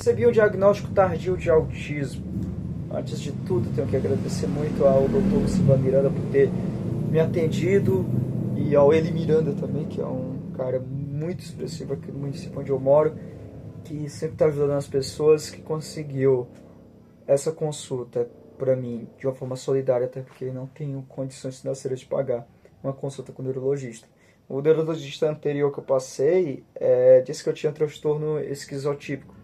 recebi um diagnóstico tardio de autismo. Antes de tudo, tenho que agradecer muito ao Dr. Silva Miranda por ter me atendido e ao Eli Miranda também, que é um cara muito expressivo aqui no município onde eu moro, que sempre está ajudando as pessoas, que conseguiu essa consulta para mim de uma forma solidária, até porque não tenho condições financeiras de pagar uma consulta com o neurologista. O neurologista anterior que eu passei disse que eu tinha transtorno esquizotípico.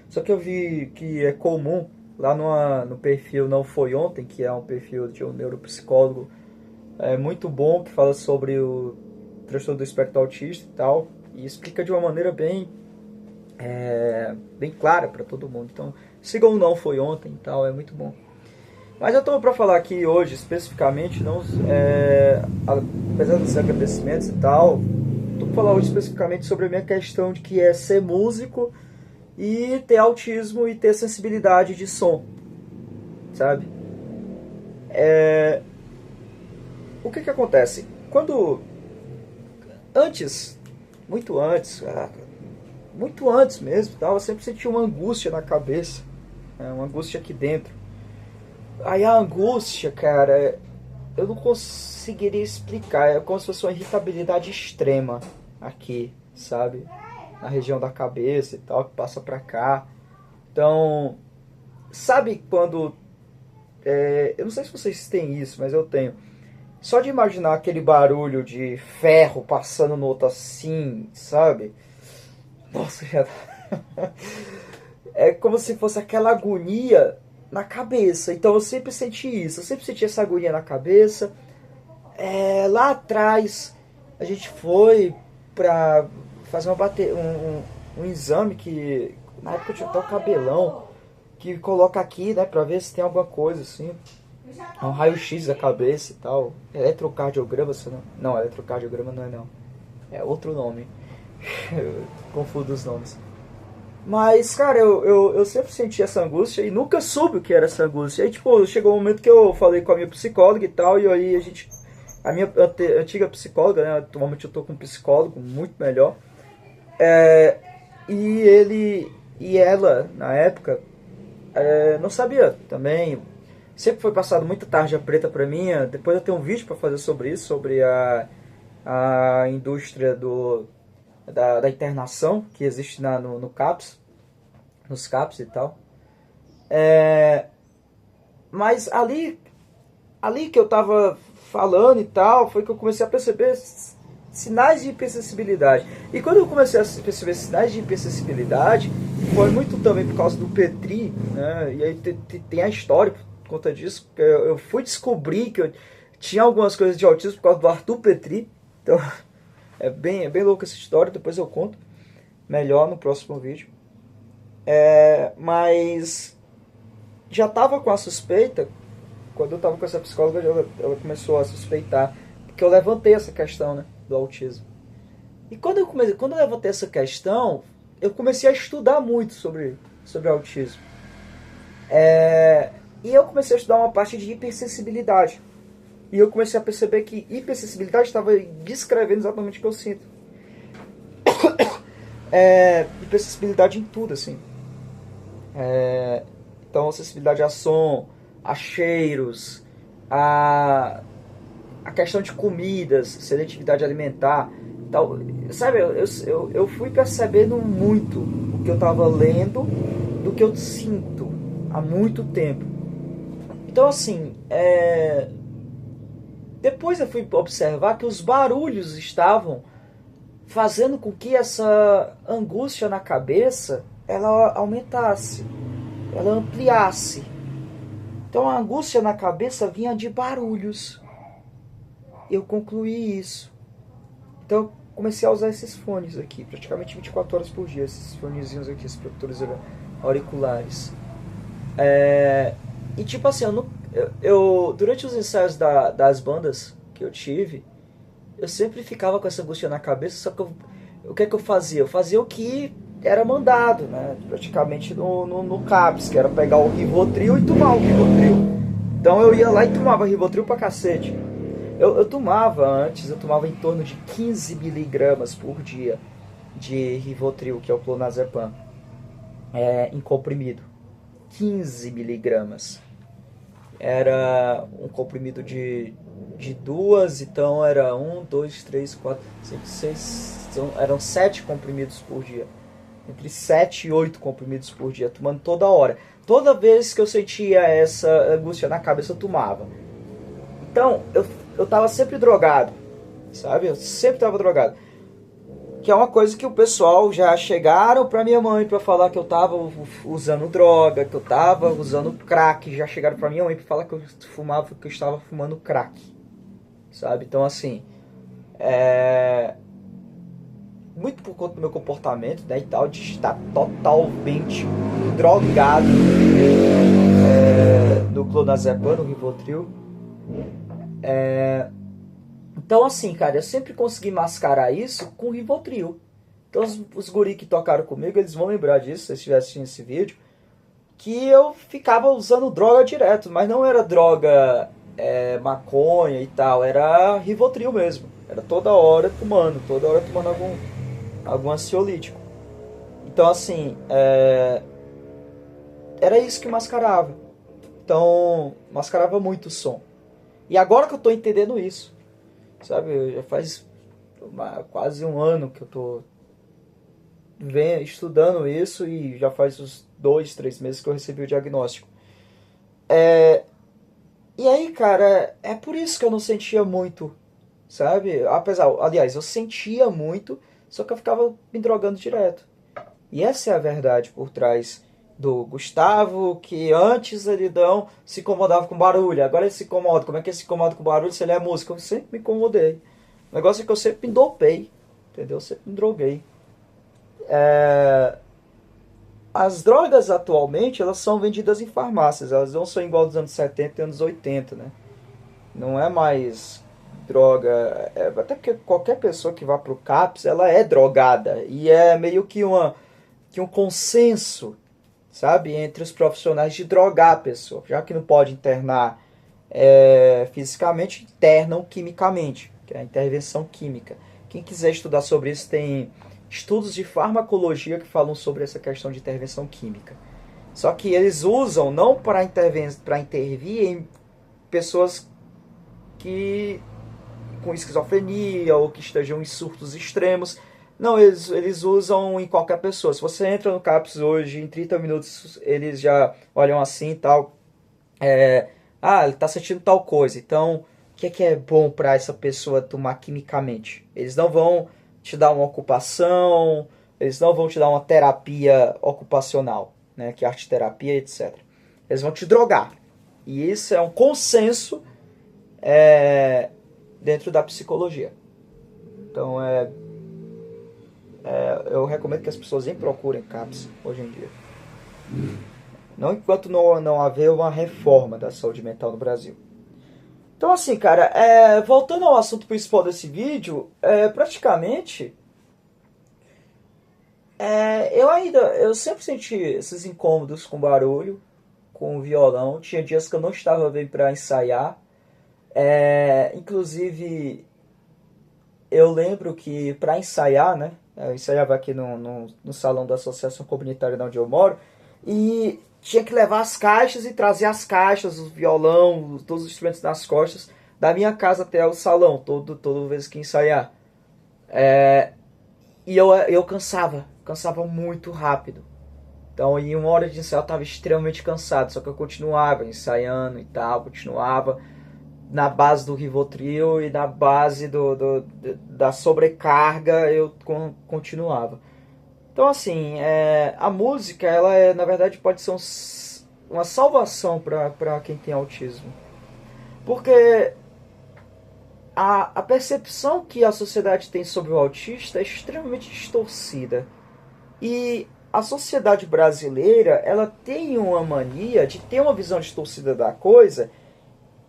Só que eu vi que é comum lá no perfil Não Foi Ontem, que é um perfil de um neuropsicólogo muito bom, que fala sobre o transtorno do espectro autista e tal, e explica de uma maneira bem clara para todo mundo. Então, sigam o Não Foi Ontem e tal, é muito bom. Mas eu estou para falar aqui hoje, especificamente, não, apesar dos agradecimentos e tal, estou para falar hoje especificamente sobre a minha questão de que é ser músico e ter autismo e ter sensibilidade de som, sabe? O que acontece? Muito antes mesmo, eu sempre sentia uma angústia na cabeça, uma angústia aqui dentro. Aí a angústia, cara, eu não conseguiria explicar, é como se fosse uma irritabilidade extrema aqui, sabe? Na região da cabeça e tal, que passa pra cá. Então, sabe quando... eu não sei se vocês têm isso, mas eu tenho. Só de imaginar aquele barulho de ferro passando no outro assim, sabe? Nossa, já... é como se fosse aquela agonia na cabeça. Então eu sempre senti isso, eu sempre senti essa agonia na cabeça. Lá atrás, a gente foi pra fazer um exame que na época eu tinha até o cabelão, que coloca aqui, né, pra ver se tem alguma coisa assim. Um raio-x da cabeça e tal. Eletrocardiograma, não, eletrocardiograma não é não. É outro nome. Eu confundo os nomes. Mas, cara, eu sempre senti essa angústia e nunca soube o que era essa angústia. Aí, tipo, chegou um momento que eu falei com a minha psicóloga e tal, e aí a minha antiga psicóloga, né, atualmente eu tô com um psicólogo muito melhor, e ela, na época, não sabia também. Sempre foi passado muita tarja preta pra mim. Depois eu tenho um vídeo pra fazer sobre isso, sobre a indústria da internação que existe no CAPS, nos CAPS e tal. Mas ali que eu tava falando e tal, foi que eu comecei a perceber sinais de hipersensibilidade. E quando eu comecei a perceber sinais de hipersensibilidade, foi muito também por causa do Petri, né? E aí tem a história por conta disso. Eu fui descobrir que eu tinha algumas coisas de autismo por causa do Arthur Petri. Então, é bem louca essa história, depois eu conto melhor no próximo vídeo. Mas já tava com a suspeita, quando eu tava com essa psicóloga, ela começou a suspeitar, porque eu levantei essa questão, né, do autismo. E quando eu levantei essa questão, eu comecei a estudar muito sobre autismo. E eu comecei a estudar uma parte de hipersensibilidade. E eu comecei a perceber que hipersensibilidade estava descrevendo exatamente o que eu sinto. Hipersensibilidade em tudo, assim. Então, sensibilidade a som, a cheiros, a questão de comidas, seletividade alimentar, tal. Sabe, eu fui percebendo muito o que eu estava lendo do que eu sinto há muito tempo. Então, assim, depois eu fui observar que os barulhos estavam fazendo com que essa angústia na cabeça ela aumentasse, ela ampliasse. Então a angústia na cabeça vinha de barulhos. Eu concluí isso. Então eu comecei a usar esses fones aqui, praticamente 24 horas por dia, esses fonezinhos aqui, esses protetores auriculares. E tipo assim, eu durante os ensaios das bandas que eu tive, eu sempre ficava com essa angústia na cabeça, só que o que é que eu fazia? Eu fazia o que era mandado, né? Praticamente no CAPS, que era pegar o Rivotril e tomar o Rivotril. Então eu ia lá e tomava Rivotril pra cacete. Eu tomava em torno de 15 miligramas por dia de Rivotril, que é o clonazepam. em comprimido. 15 miligramas. Era um comprimido de duas, então era 1, 2, 3, 4, 5, 6, eram 7 comprimidos por dia. Entre 7 e 8 comprimidos por dia, tomando toda hora. Toda vez que eu sentia essa angústia na cabeça, eu tomava. Então, eu tava sempre drogado, sabe? Eu sempre tava drogado. Que é uma coisa que o pessoal já chegaram pra minha mãe pra falar que eu tava usando droga, que eu tava usando crack. Já chegaram pra minha mãe pra falar que eu fumava, que eu estava fumando crack, sabe? Então, assim, muito por conta do meu comportamento, né, e tal, de estar totalmente drogado do clonazepam, no Rivotril. Então, assim, cara, eu sempre consegui mascarar isso com Rivotril. Então, os guri que tocaram comigo, eles vão lembrar disso, se vocês estiverem assistindo esse vídeo, que eu ficava usando droga direto, mas não era droga maconha e tal, era Rivotril mesmo. Era toda hora tomando algum ansiolítico. Então, assim, era isso que mascarava. Então, mascarava muito o som. E agora que eu tô entendendo isso, sabe, já faz quase um ano que eu tô estudando isso e já faz uns 2, 3 meses que eu recebi o diagnóstico. E aí, cara, é por isso que eu não sentia muito, sabe? Aliás, eu sentia muito, só que eu ficava me drogando direto. E essa é a verdade por trás do Gustavo, que antes ele não se incomodava com barulho, agora ele se incomoda. Como é que ele se incomoda com barulho se ele é músico? Eu sempre me incomodei. O negócio é que eu sempre me dopei, entendeu? Eu sempre me droguei. As drogas atualmente, elas são vendidas em farmácias, elas não são igual dos anos 70 e anos 80, né? Não é mais droga, até porque qualquer pessoa que vá pro CAPS, ela é drogada, e é meio que um consenso, sabe, entre os profissionais de drogar a pessoa, já que não pode internar fisicamente, internam quimicamente, que é a intervenção química. Quem quiser estudar sobre isso, tem estudos de farmacologia que falam sobre essa questão de intervenção química. Só que eles usam não para intervir em pessoas que com esquizofrenia ou que estejam em surtos extremos. Não, eles usam em qualquer pessoa. Se você entra no CAPS hoje, em 30 minutos eles já olham assim e tal. Ele está sentindo tal coisa. Então, o que é bom para essa pessoa tomar quimicamente? Eles não vão te dar uma ocupação, eles não vão te dar uma terapia ocupacional, né, que é arte terapia, etc. Eles vão te drogar. E isso é um consenso dentro da psicologia. Então, eu recomendo que as pessoas nem procurem CAPS hoje em dia. Não enquanto não haver uma reforma da saúde mental no Brasil. Então, assim, cara, voltando ao assunto principal desse vídeo, praticamente, eu sempre senti esses incômodos com barulho, com o violão. Tinha dias que eu não estava bem para ensaiar. Inclusive, eu lembro que para ensaiar, né, eu ensaiava aqui no salão da associação comunitária onde eu moro, e tinha que levar as caixas e trazer as caixas, o violão, todos os instrumentos nas costas, da minha casa até o salão, toda vez que ensaiar. E eu cansava muito rápido. Então, em uma hora de ensaio eu estava extremamente cansado, só que eu continuava ensaiando e tal, continuava na base do Rivotril e na base da sobrecarga eu continuava. Então, assim, a música, ela na verdade pode ser uma salvação para quem tem autismo. Porque a percepção que a sociedade tem sobre o autista é extremamente distorcida. E a sociedade brasileira, ela tem uma mania de ter uma visão distorcida da coisa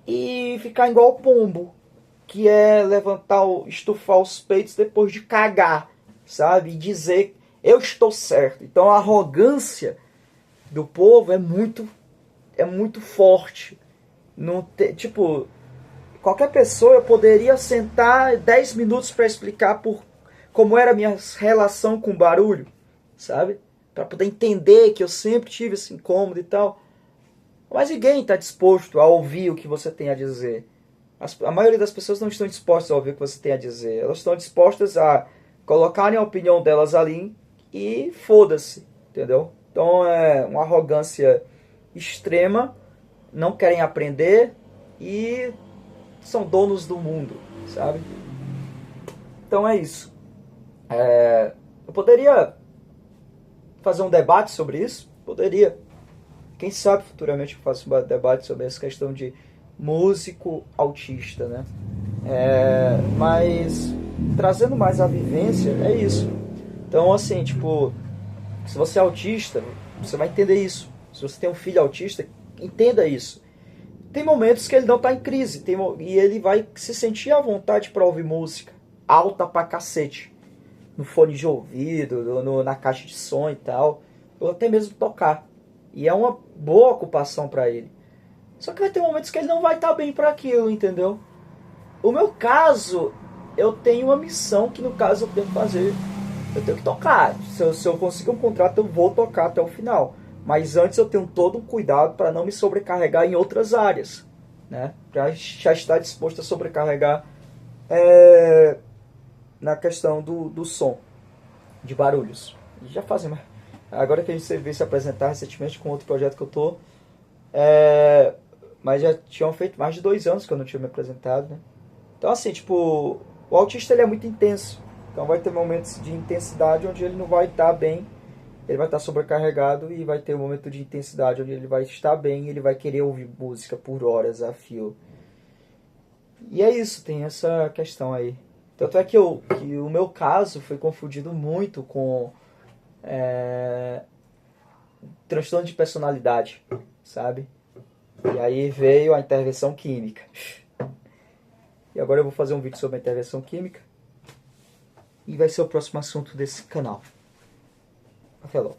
e ficar igual o pombo, que é estufar os peitos depois de cagar, sabe? E dizer, eu estou certo. Então a arrogância do povo é muito forte. Tipo, qualquer pessoa, eu poderia sentar 10 minutos para explicar como era a minha relação com barulho, sabe? para poder entender que eu sempre tive esse incômodo e tal. Mas ninguém está disposto a ouvir o que você tem a dizer. A maioria das pessoas não estão dispostas a ouvir o que você tem a dizer. Elas estão dispostas a colocarem a opinião delas ali e foda-se, entendeu? Então é uma arrogância extrema, não querem aprender e são donos do mundo, sabe? Então é isso. Eu poderia fazer um debate sobre isso? Poderia. Quem sabe futuramente eu faço um debate sobre essa questão de músico autista, né? Mas trazendo mais a vivência, é isso. Então, assim, tipo, se você é autista, você vai entender isso. Se você tem um filho autista, entenda isso. Tem momentos que ele não tá em crise, e ele vai se sentir à vontade para ouvir música alta pra cacete, no fone de ouvido, na caixa de som e tal, ou até mesmo tocar. E é uma boa ocupação para ele. Só que vai ter momentos que ele não vai estar bem para aquilo, entendeu? O meu caso, eu tenho uma missão que no caso eu tenho que fazer. Eu tenho que tocar. Se eu conseguir um contrato, eu vou tocar até o final. Mas antes eu tenho todo um cuidado para não me sobrecarregar em outras áreas, né? Para já estar disposto a sobrecarregar na questão do som, de barulhos. Já fazem, mas agora que a gente veio se apresentar recentemente com outro projeto que eu tô, mas já tinham feito mais de 2 anos que eu não tinha me apresentado, né? Então assim, tipo, o autista ele é muito intenso. Então vai ter momentos de intensidade onde ele não vai estar bem, ele vai estar sobrecarregado, e vai ter um momento de intensidade onde ele vai estar bem e ele vai querer ouvir música por horas a fio. E é isso, tem essa questão aí. Tanto é que o meu caso foi confundido muito com transtorno de personalidade, sabe? E aí veio a intervenção química. E agora eu vou fazer um vídeo sobre a intervenção química. E vai ser o próximo assunto desse canal. Até logo.